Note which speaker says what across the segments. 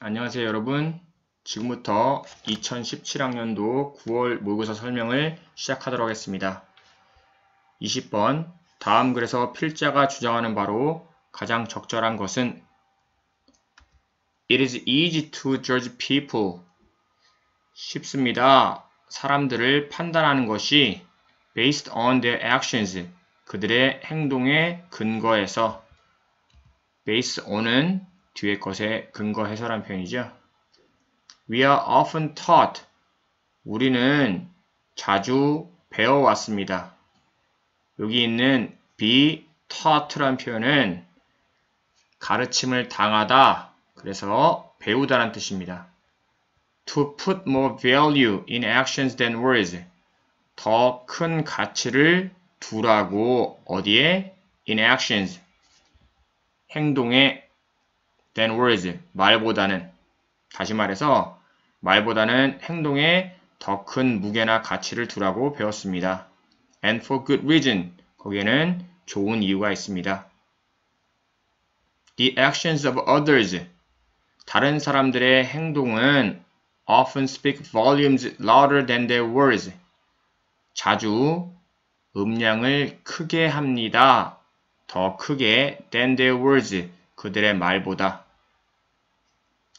Speaker 1: 안녕하세요 여러분. 지금부터 2017학년도 9월 모의고사 설명을 시작하도록 하겠습니다. 20번 다음 글에서 필자가 주장하는 바로 가장 적절한 것은 It is easy to judge people. 쉽습니다. 사람들을 판단하는 것이 based on their actions. 그들의 행동에 근거해서 base on은 뒤에 것에 근거해서란 표현이죠. We are often taught. 우리는 자주 배워왔습니다. 여기 있는 be taught란 표현은 가르침을 당하다, 그래서 배우다라는 뜻입니다. To put more value in actions than words. 더 큰 가치를 두라고 어디에? In actions. 행동에 than words. 말보다는. 다시 말해서 말보다는 행동에 더 큰 무게나 가치를 두라고 배웠습니다. And for good reason. 거기에는 좋은 이유가 있습니다. The actions of others. 다른 사람들의 행동은 often speak volumes louder than their words. 자주 음량을 크게 합니다. 더 크게 than their words. 그들의 말보다.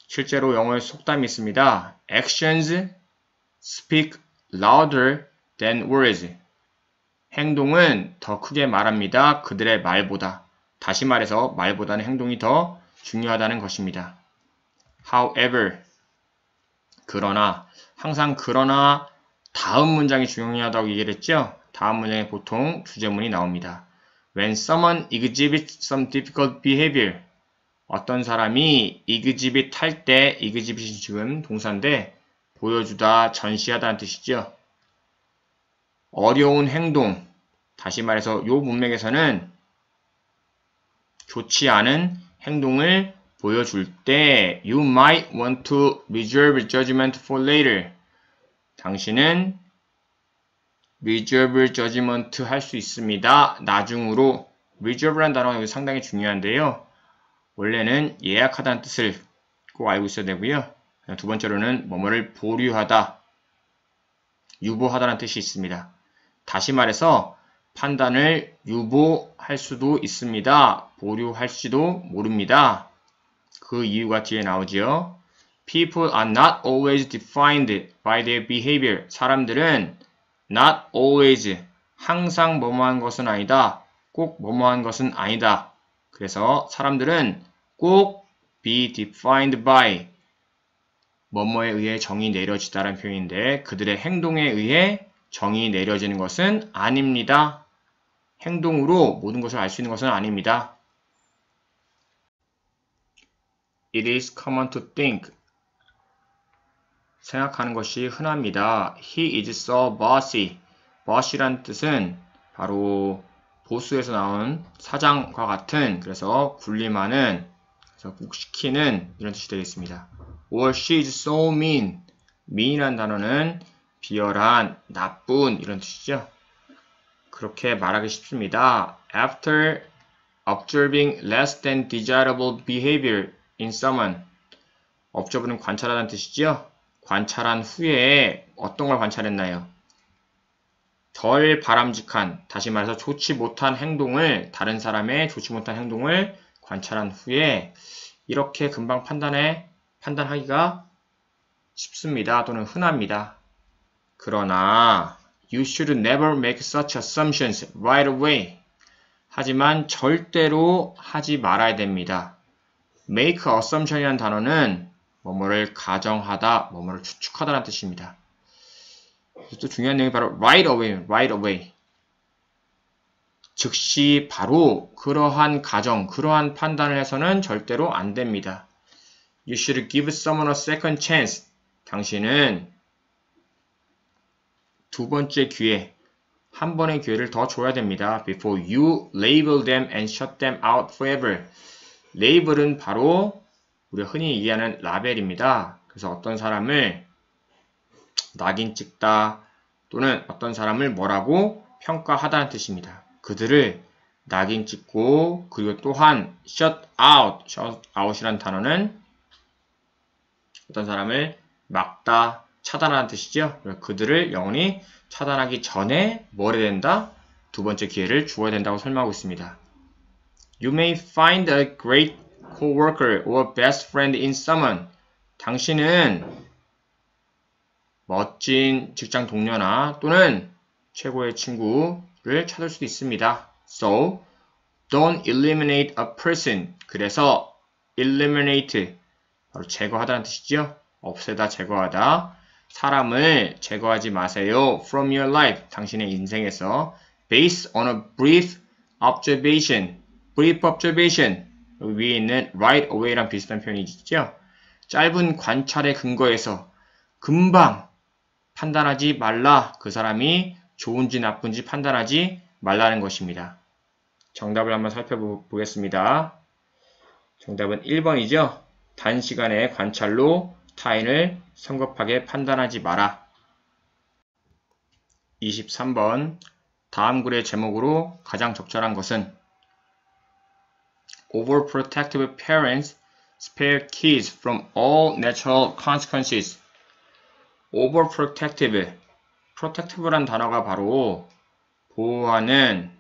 Speaker 1: 실제로 영어에 속담이 있습니다. Actions speak louder than words. 행동은 더 크게 말합니다. 그들의 말보다. 다시 말해서 말보다는 행동이 더 중요하다는 것입니다. However, 그러나, 항상 그러나 다음 문장이 중요하다고 얘기를 했죠? 다음 문장에 보통 주제문이 나옵니다. When someone exhibits some difficult behavior. 어떤 사람이 exhibit 할 때, exhibit이 지금 동사인데 보여주다, 전시하다는 뜻이죠. 어려운 행동, 다시 말해서 이 문맥에서는 좋지 않은 행동을 보여줄 때 You might want to reserve judgment for later. 당신은 reserve judgment 할 수 있습니다. 나중으로. reserve라는 단어가 여기 상당히 중요한데요. 원래는 예약하다는 뜻을 꼭 알고 있어야 되고요. 두 번째로는 뭐뭐를 보류하다, 유보하다는 뜻이 있습니다. 다시 말해서 판단을 유보할 수도 있습니다. 보류할지도 모릅니다. 그 이유가 뒤에 나오지요. People are not always defined by their behavior. 사람들은 not always, 항상 뭐뭐한 것은 아니다. 꼭 뭐뭐한 것은 아니다. 그래서 사람들은 꼭 be defined by 뭐뭐에 의해 정의 내려지다라는 표현인데 그들의 행동에 의해 정의 내려지는 것은 아닙니다. 행동으로 모든 것을 알 수 있는 것은 아닙니다. It is common to think. 생각하는 것이 흔합니다. He is so bossy. boss이란 뜻은 바로 보스에서 나온 사장과 같은, 그래서 군림하는, 그래서 꼭 시키는 이런 뜻이 되겠습니다. Or she is so mean. mean이라는 단어는 비열한, 나쁜 이런 뜻이죠. 그렇게 말하기 쉽습니다. After observing less than desirable behavior in someone. observe는 관찰하다는 뜻이죠. 관찰한 후에 어떤 걸 관찰했나요? 덜 바람직한, 다시 말해서 좋지 못한 행동을, 다른 사람의 좋지 못한 행동을 관찰한 후에 이렇게 금방 판단하기가 쉽습니다. 또는 흔합니다. 그러나 You should never make such assumptions right away. 하지만 절대로 하지 말아야 됩니다. make assumption이라는 단어는 뭐뭐를 가정하다, 뭐뭐를 추측하다라는 뜻입니다. 또 중요한 내용이 바로 right away. 즉시 바로 그러한 가정, 그러한 판단을 해서는 절대로 안 됩니다. You should give someone a second chance. 당신은 두 번째 기회, 한 번의 기회를 더 줘야 됩니다. Before you label them and shut them out forever. 레이블은 바로 우리가 흔히 얘기하는 라벨입니다. 그래서 어떤 사람을 낙인 찍다 또는 어떤 사람을 뭐라고 평가하다는 뜻입니다. 그들을 낙인 찍고, 그리고 또한 shut out이라는 단어는 어떤 사람을 막다, 차단하는 뜻이죠. 그들을 영원히 차단하기 전에 뭘 해야 된다? 두 번째 기회를 주어야 된다고 설명하고 있습니다. You may find a great coworker or best friend in someone. 당신은 멋진 직장 동료나 또는 최고의 친구를 찾을 수도 있습니다. So, don't eliminate a person. 그래서 eliminate, 바로 제거하다는 뜻이죠. 없애다, 제거하다. 사람을 제거하지 마세요. From your life, 당신의 인생에서. Based on a brief observation. brief observation. 여기 위에 있는 right away랑 비슷한 표현이 있죠. 짧은 관찰의 근거에서 금방 판단하지 말라. 그 사람이 좋은지 나쁜지 판단하지 말라는 것입니다. 정답을 한번 살펴보겠습니다. 정답은 1번이죠. 단시간의 관찰로 타인을 성급하게 판단하지 마라. 23번 다음 글의 제목으로 가장 적절한 것은 Overprotective parents spare kids from all natural consequences. Overprotective. protective란 단어가 바로 보호하는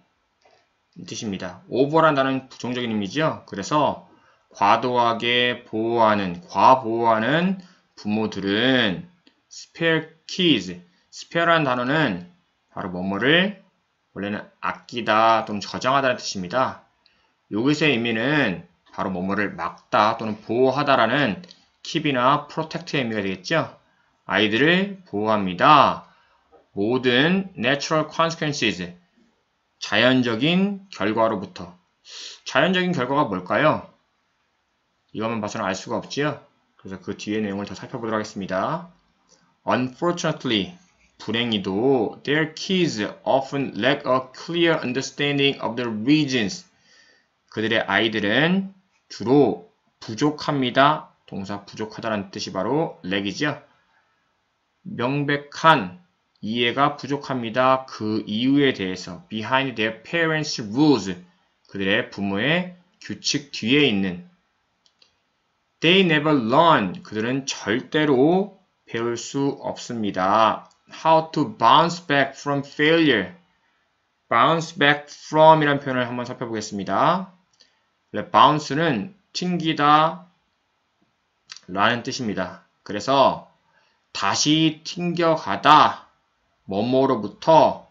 Speaker 1: 뜻입니다. over란 단어는 부정적인 의미죠. 그래서 과도하게 보호하는, 과보호하는 부모들은 spare kids. spare란 단어는 바로 뭐뭐를 원래는 아끼다 또는 저장하다는 뜻입니다. 여기서의 의미는 바로 뭐뭐를 막다 또는 보호하다라는 keep이나 protect의 의미가 되겠죠. 아이들을 보호합니다. 모든 natural consequences, 자연적인 결과로부터. 자연적인 결과가 뭘까요? 이것만 봐서는 알 수가 없지요. 그래서 그 뒤에 내용을 더 살펴보도록 하겠습니다. Unfortunately, 불행히도 their kids often lack a clear understanding of the reasons. 그들의 아이들은 주로 부족합니다. 동사 부족하다는 뜻이 바로 lack이죠. 명백한 이해가 부족합니다. 그 이유에 대해서 behind their parents' rules. 그들의 부모의 규칙 뒤에 있는 They never learn. 그들은 절대로 배울 수 없습니다. How to bounce back from failure. bounce back from 이라는 표현을 한번 살펴보겠습니다. bounce는 튕기다 라는 뜻입니다. 그래서 다시 튕겨가다 뭐뭐로부터,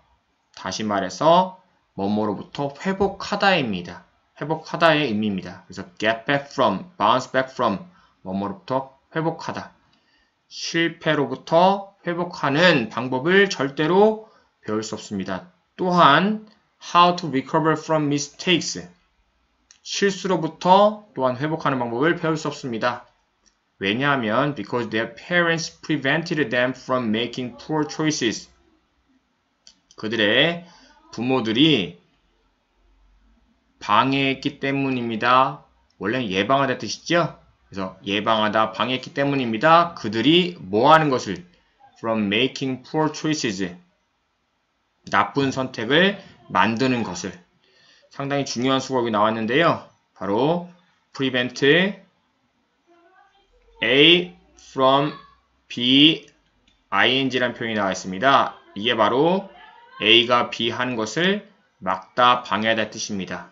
Speaker 1: 다시 말해서 뭐뭐로부터 회복하다입니다. 회복하다의 의미입니다. 그래서 get back from, bounce back from 뭐뭐로부터 회복하다. 실패로부터 회복하는 방법을 절대로 배울 수 없습니다. 또한 how to recover from mistakes. 실수로부터 또한 회복하는 방법을 배울 수 없습니다. 왜냐하면 because their parents prevented them from making poor choices. 그들의 부모들이 방해했기 때문입니다. 원래는 예방하다 뜻이죠. 그래서 예방하다, 방해했기 때문입니다. 그들이 뭐 하는 것을? From making poor choices. 나쁜 선택을 만드는 것을. 상당히 중요한 수법이 나왔는데요. 바로 prevent A from B ing라는 표현이 나와 있습니다. 이게 바로 A가 B 하는 것을 막다, 방해하다 뜻입니다.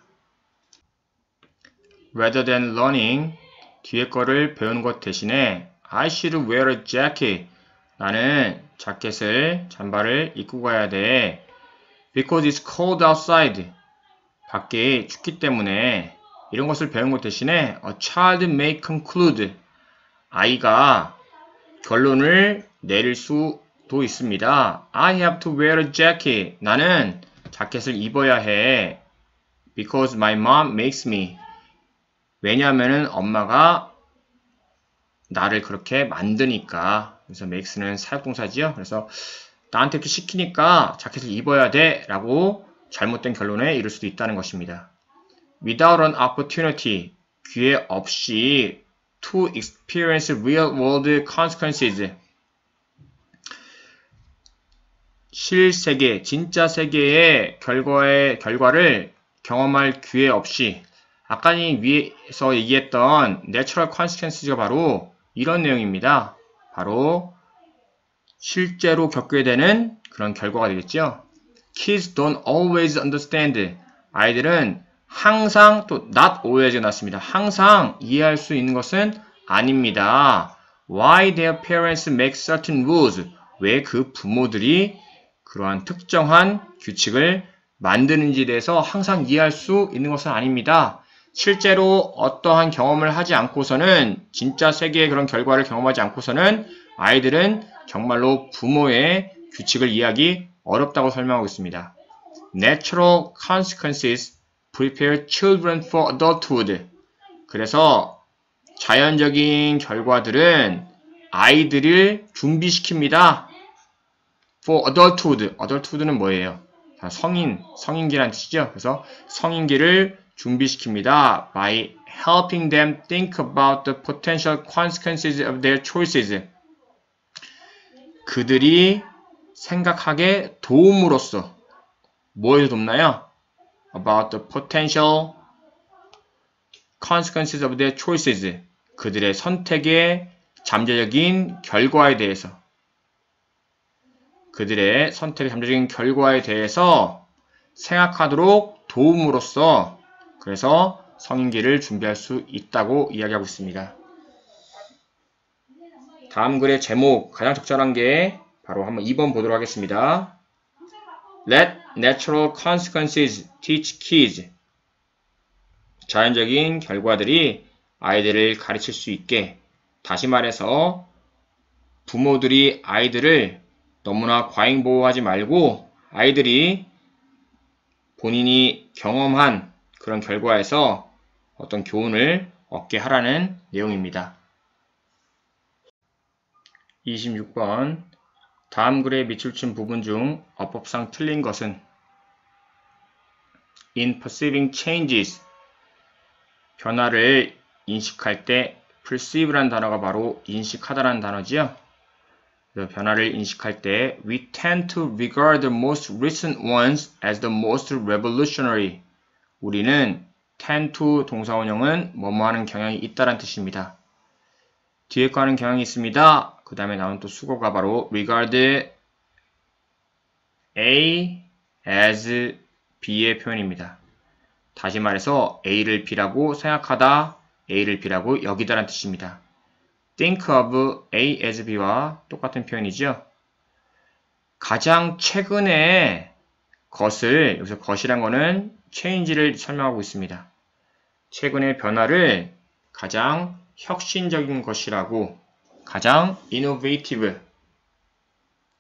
Speaker 1: Rather than learning, 뒤에 거를 배우는 것 대신에 I should wear a jacket. 나는 자켓을, 잠바를 입고 가야 돼. Because it's cold outside. 밖에 춥기 때문에. 이런 것을 배우는 것 대신에 A child may conclude. 아이가 결론을 내릴 수도 있습니다. I have to wear a jacket. 나는 자켓을 입어야 해. Because my mom makes me. 왜냐하면 엄마가 나를 그렇게 만드니까. 그래서 makes는 사역동사지요. 그래서 나한테 이렇게 시키니까 자켓을 입어야 돼 라고 잘못된 결론에 이를 수도 있다는 것입니다. Without an opportunity, 기회 없이 to experience real world consequences. 실세계, 진짜 세계의 결과를 경험할 기회 없이. 아까 위에서 얘기했던 natural consequences가 바로 이런 내용입니다. 바로 실제로 겪게 되는 그런 결과가 되겠죠. Kids don't always understand. 아이들은 항상, 또 not always가 나왔습니다. 항상 이해할 수 있는 것은 아닙니다. Why their parents make certain rules. 왜 그 부모들이 그러한 특정한 규칙을 만드는지에 대해서 항상 이해할 수 있는 것은 아닙니다. 실제로 어떠한 경험을 하지 않고서는, 진짜 세계의 그런 결과를 경험하지 않고서는 아이들은 정말로 부모의 규칙을 이해하기 어렵다고 설명하고 있습니다. Natural consequences prepare children for adulthood. 그래서 자연적인 결과들은 아이들을 준비시킵니다. For adulthood. adulthood는 뭐예요? 성인기란 뜻이죠. 그래서 성인기를 준비시킵니다. By helping them think about the potential consequences of their choices. 그들이 생각하게 도움으로써, 뭐에서 돕나요? About the potential consequences of their choices. 그들의 선택의 잠재적인 결과에 대해서, 그들의 선택의 잠재적인 결과에 대해서 생각하도록 도움으로써, 그래서 성인기를 준비할 수 있다고 이야기하고 있습니다. 다음 글의 제목, 가장 적절한 게 바로 한번 2번 보도록 하겠습니다. Let natural consequences teach kids. 자연적인 결과들이 아이들을 가르칠 수 있게, 다시 말해서 부모들이 아이들을 너무나 과잉보호하지 말고 아이들이 본인이 경험한 그런 결과에서 어떤 교훈을 얻게 하라는 내용입니다. 26번. 다음 글의 밑줄 친 부분 중 어법상 틀린 것은 In perceiving changes. 변화를 인식할 때 perceive라는 단어가 바로 인식하다라는 단어지요. 변화를 인식할 때 We tend to regard the most recent ones as the most revolutionary. 우리는 tend to 동사원형은 뭐뭐 하는 경향이 있다라는 뜻입니다. 뒤에 거 하는 경향이 있습니다. 그 다음에 나오는 또 수거가 바로 regard A as B의 표현입니다. 다시 말해서 A를 B라고 생각하다, A를 B라고 여기다라는 뜻입니다. Think of A as B와 똑같은 표현이죠. 가장 최근의 것을, 여기서 것이란 거는 change를 설명하고 있습니다. 최근의 변화를 가장 혁신적인 것이라고, 가장 innovative,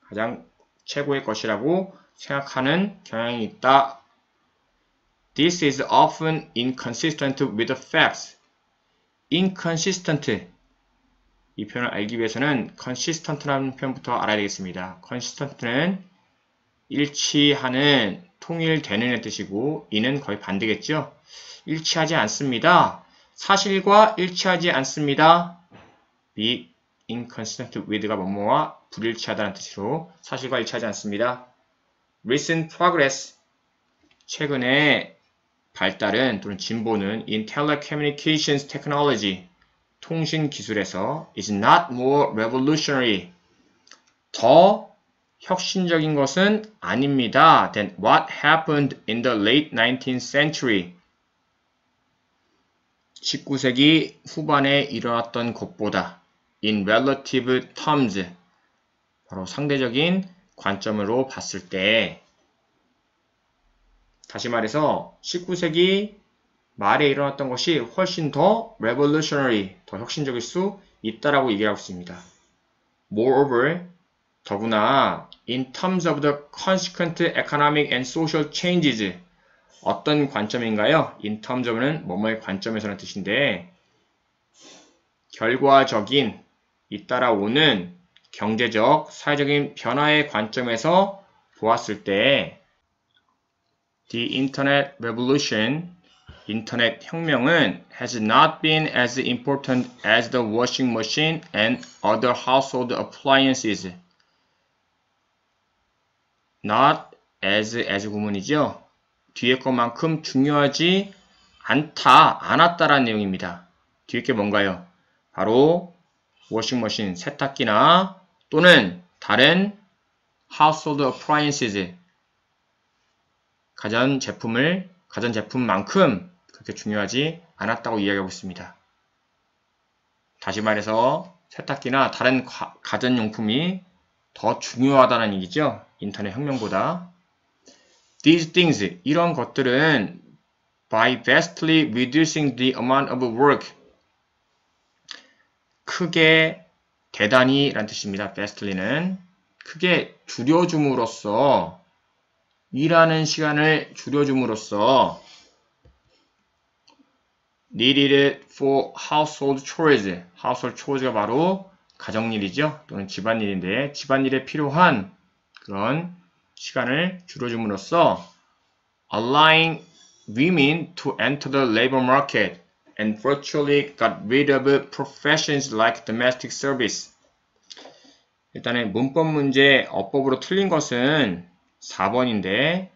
Speaker 1: 가장 최고의 것이라고 생각하는 경향이 있다. This is often inconsistent with the facts. inconsistent. 이 표현을 알기 위해서는 consistent라는 표현부터 알아야 되겠습니다. consistent는 일치하는, 통일되는 뜻이고, 이는 거의 반대겠죠. 일치하지 않습니다. 사실과 일치하지 않습니다. be inconsistent with가 뭐뭐와 불일치하다는 뜻으로 사실과 일치하지 않습니다. recent progress. 최근의 발달은 또는 진보는 in telecommunications technology. 통신 기술에서 is not more revolutionary. 더 혁신적인 것은 아닙니다. than what happened in the late 19th century. 19세기 후반에 일어났던 것보다 in relative terms. 바로 상대적인 관점으로 봤을 때, 다시 말해서 19세기 말에 일어났던 것이 훨씬 더 revolutionary, 더 혁신적일 수 있다라고 얘기하고 있습니다. Moreover, 더구나 in terms of the consequent economic and social changes. 어떤 관점인가요? in terms of는 뭐뭐의 관점에서라는 뜻인데, 결과적인, 잇따라오는 경제적, 사회적인 변화의 관점에서 보았을 때 The Internet Revolution, 인터넷 혁명은 has not been as important as the washing machine and other household appliances. Not as 구문이죠. 뒤에 것만큼 중요하지 않았다라는 내용입니다. 뒤에 게 뭔가요? 바로 워싱머신, 세탁기나 또는 다른 household appliances, 가전제품만큼 그렇게 중요하지 않았다고 이야기하고 있습니다. 다시 말해서 세탁기나 다른 가전용품이 더 중요하다는 얘기죠. 인터넷 혁명보다. These things, 이런 것들은 by vastly reducing the amount of work, 크게, 대단히 라는 뜻입니다. vastly는 크게 줄여줌으로써, 일하는 시간을 줄여줌으로써 needed for household chores, household chores가 바로 가정일이죠. 또는 집안일인데 집안일에 필요한 그런 시간을 줄여줌으로써 allowing women to enter the labor market and virtually got rid of professions like domestic service. 일단은 문법 문제 어법으로 틀린 것은 4번인데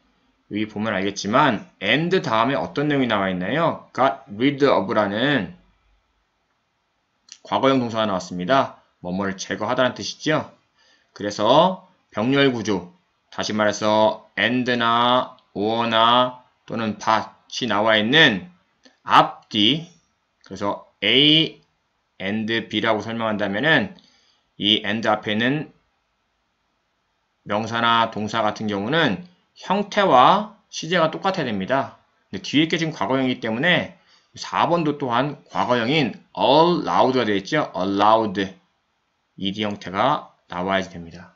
Speaker 1: 여기 보면 알겠지만 and 다음에 어떤 내용이 나와 있나요? got rid of라는 과거형 동사가 나왔습니다. 뭐뭐를 제거하다는 뜻이죠. 그래서 병렬 구조, 다시 말해서 and나 or나 또는 but이 나와 있는 앞뒤, 그래서 A and B라고 설명한다면은 이 and 앞에는 명사나 동사 같은 경우는 형태와 시제가 똑같아야 됩니다. 근데 뒤에 게 지금 과거형이기 때문에 4번도 또한 과거형인 allowed가 되어 있죠. allowed. ed 형태가 나와야 됩니다.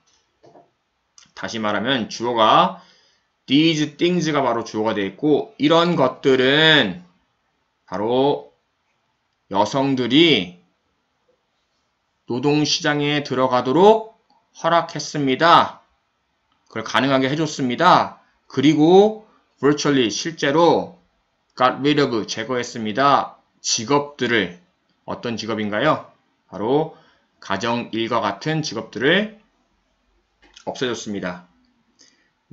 Speaker 1: 다시 말하면 주어가 these things가 바로 주어가 되어 있고 이런 것들은 바로 여성들이 노동시장에 들어가도록 허락했습니다. 그걸 가능하게 해줬습니다. 그리고 virtually 실제로 got rid of 제거했습니다. 직업들을 어떤 직업인가요? 바로 가정일과 같은 직업들을 없애줬습니다.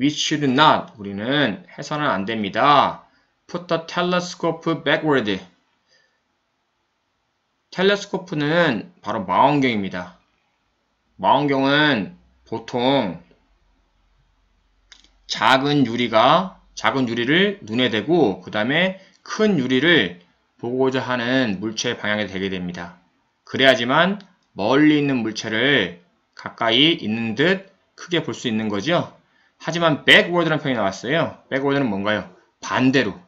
Speaker 1: We should not 우리는 해서는 안 됩니다. Put the telescope backward. 텔레스코프는 바로 망원경입니다. 망원경은 보통 작은 유리를 눈에 대고 그 다음에 큰 유리를 보고자 하는 물체의 방향에 대게 됩니다. 그래야지만 멀리 있는 물체를 가까이 있는 듯 크게 볼 수 있는 거죠. 하지만 backward라는 표현이 나왔어요. backward는 뭔가요? 반대로.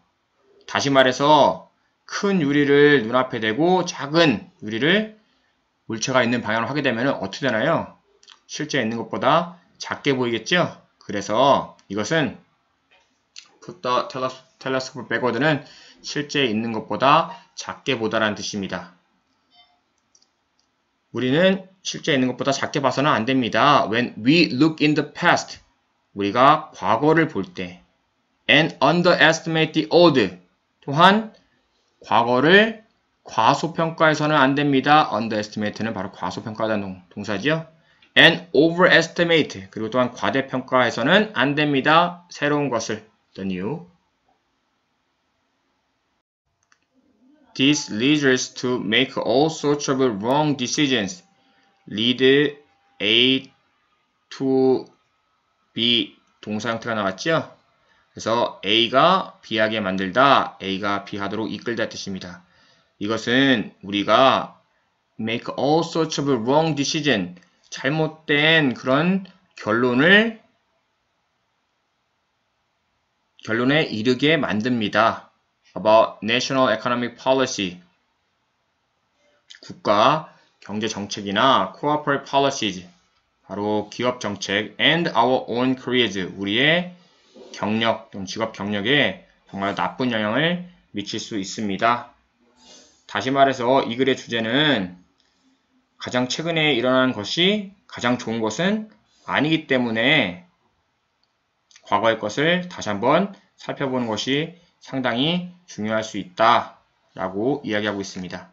Speaker 1: 다시 말해서 큰 유리를 눈앞에 대고 작은 유리를 물체가 있는 방향으로 하게 되면 어떻게 되나요? 실제 있는 것보다 작게 보이겠죠? 그래서 이것은 put the telescope backward는 실제 있는 것보다 작게 보다라는 뜻입니다. 우리는 실제 있는 것보다 작게 봐서는 안 됩니다. When we look in the past, 우리가 과거를 볼 때 and underestimate the old, 또한 과거를 과소평가해서는 안 됩니다. underestimate는 바로 과소평가하다는 동사죠. and overestimate, 그리고 또한 과대평가해서는 안 됩니다. 새로운 것을, the new. This leads us to make all sorts of wrong decisions. lead A to B 동사 형태가 나왔죠? 그래서 A가 B하게 만들다, A가 B하도록 이끌다 뜻입니다. 이것은 우리가 make all sorts of wrong decision, 잘못된 그런 결론에 이르게 만듭니다. About national economic policy, 국가 경제 정책이나 corporate policies, 바로 기업 정책, and our own careers, 우리의 경력, 직업 경력에 정말 나쁜 영향을 미칠 수 있습니다. 다시 말해서 이 글의 주제는 가장 최근에 일어난 것이 가장 좋은 것은 아니기 때문에 과거의 것을 다시 한번 살펴보는 것이 상당히 중요할 수 있다 라고 이야기하고 있습니다.